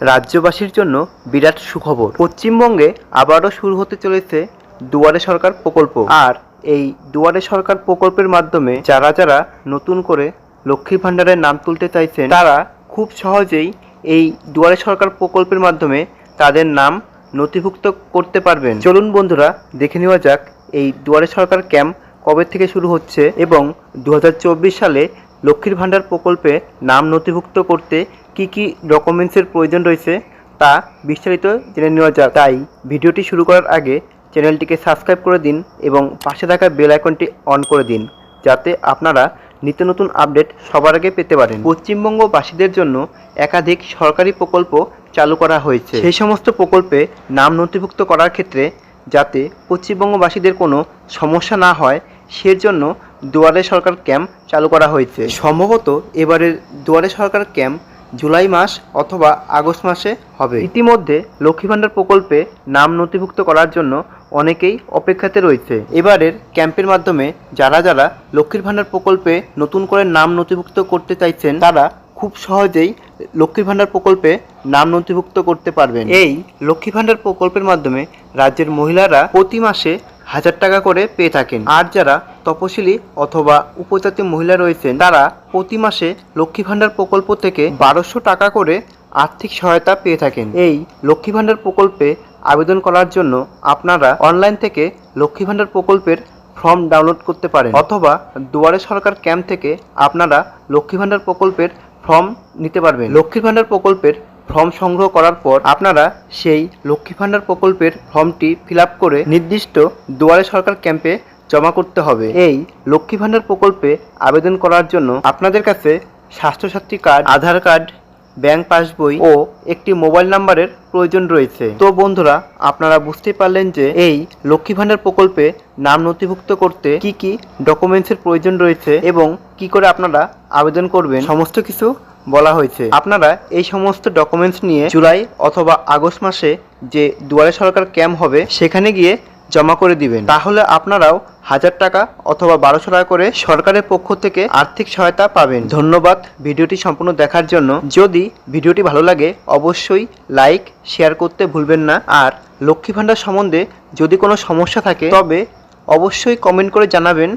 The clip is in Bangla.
রাজ্যবাসীর জন্য বিরাট সুখবর। পশ্চিমবঙ্গে আবারও শুরু হতে চলেছে দুয়ারে সরকার প্রকল্প। আর এই দুয়ারে সরকার প্রকল্পের মাধ্যমে যারা যারা নতুন করে লক্ষ্মীর ভাণ্ডারের নাম তুলতে চাইছেন তারা খুব সহজেই এই দুয়ারে সরকার প্রকল্পের মাধ্যমে তাদের নাম নথিভুক্ত করতে পারবেন। চলুন বন্ধুরা দেখে নেওয়া যাক এই দুয়ারে সরকার ক্যাম্প কবে থেকে শুরু হচ্ছে এবং 2024 সালে লক্ষ্মীর ভাণ্ডার প্রকল্পে নাম নথিভুক্ত করতে কি কি ডকুমেন্টসের প্রয়োজন রয়েছে তা বিস্তারিত জেনে নেওয়া যাক। তাই ভিডিওটি শুরু করার আগে চ্যানেলটিকে সাবস্ক্রাইব করে দিন এবং পাশে থাকা বেল আইকনটি অন করে দিন যাতে আপনারা নিত্য নতুন আপডেট সবার আগে পেতে পারেন। পশ্চিমবঙ্গবাসীদের জন্য একাধিক সরকারি প্রকল্প চালু করা হয়েছে। সেই সমস্ত প্রকল্পে নাম নথিভুক্ত করার ক্ষেত্রে যাতে পশ্চিমবঙ্গবাসীদের কোনো সমস্যা না হয় সেজন্য দুয়ারে সরকার ক্যাম্প চালু করা হয়েছে। সম্ভবত এবারের দুয়ারে সরকার ক্যাম্প জুলাই মাস অথবা আগস্ট মাসে হবে। ইতিমধ্যে লক্ষ্মী ভাণ্ডার প্রকল্পে নাম নথিভুক্ত করার জন্য অনেকেই অপেক্ষাতে রয়েছে। এবারের ক্যাম্পের মাধ্যমে যারা যারা লক্ষ্মীর ভাণ্ডার প্রকল্পে নতুন করে নাম নথিভুক্ত করতে চাইছেন তারা খুব সহজেই লক্ষ্মীর ভাণ্ডার প্রকল্পে নাম নথিভুক্ত করতে পারবেন। এই লক্ষ্মী ভাণ্ডার প্রকল্পের মাধ্যমে রাজ্যের মহিলারা প্রতি মাসে 1000 টাকা করে পেয়ে থাকেন। আর যারা তপশিলি অথবা উপজাতি মহিলা রয়েছেন তারা প্রতি মাসে লক্ষ্মী ভাণ্ডার প্রকল্প থেকে 1200 টাকা করে আর্থিক সহায়তা পেয়ে থাকেন। এই লক্ষ্মী ভাণ্ডার প্রকল্পে আবেদন করার জন্য আপনারা অনলাইন থেকে লক্ষ্মী ভাণ্ডার প্রকল্পের ফর্ম ডাউনলোড করতে পারেন অথবা দুয়ারে সরকার ক্যাম্প থেকে আপনারা লক্ষ্মী ভাণ্ডার প্রকল্পের ফর্ম নিতে পারবেন। লক্ষ্মী ভাণ্ডার প্রকল্পের ফর্ম সংগ্রহ করার পর আপনারা সেই লক্ষ্মী ভাণ্ডার প্রকল্পের ফর্মটি ফিল আপ করে নির্দিষ্ট দুয়ারে সরকার ক্যাম্পে জমা করতে হবে। এই লক্ষ্মী ভাণ্ডার প্রকল্পে আবেদন করার জন্য আপনাদের কাছে স্বাস্থ্যসাথী কার্ড, আধার কার্ড, ব্যাংক পাসবই ও একটি মোবাইল নাম্বারের প্রয়োজন রয়েছে। তো বন্ধুরা আপনারা বুঝতেই পারলেন যে এই লক্ষ্মী ভাণ্ডার প্রকল্পে নাম নথিভুক্ত করতে কি কি ডকুমেন্টসের প্রয়োজন রয়েছে এবং কি করে আপনারা আবেদন করবেন সমস্ত কিছু বলা হয়েছে। আপনারা এই সমস্ত ডকুমেন্টস নিয়ে জুলাই অথবা আগস্ট মাসে যে দুয়ারে সরকার ক্যাম্প হবে সেখানে গিয়ে জমা করে দিবেন। তাহলে আপনারাও 1000 টাকা অথবা 1200 টাকা করে সরকারের পক্ষ থেকে আর্থিক সহায়তা পাবেন। ধন্যবাদ ভিডিওটি সম্পূর্ণ দেখার জন্য। যদি ভিডিওটি ভালো লাগে অবশ্যই লাইক শেয়ার করতে ভুলবেন না। আর লক্ষ্মী ভাণ্ডার সম্বন্ধে যদি কোনো সমস্যা থাকে তবে অবশ্যই কমেন্ট করে জানাবেন।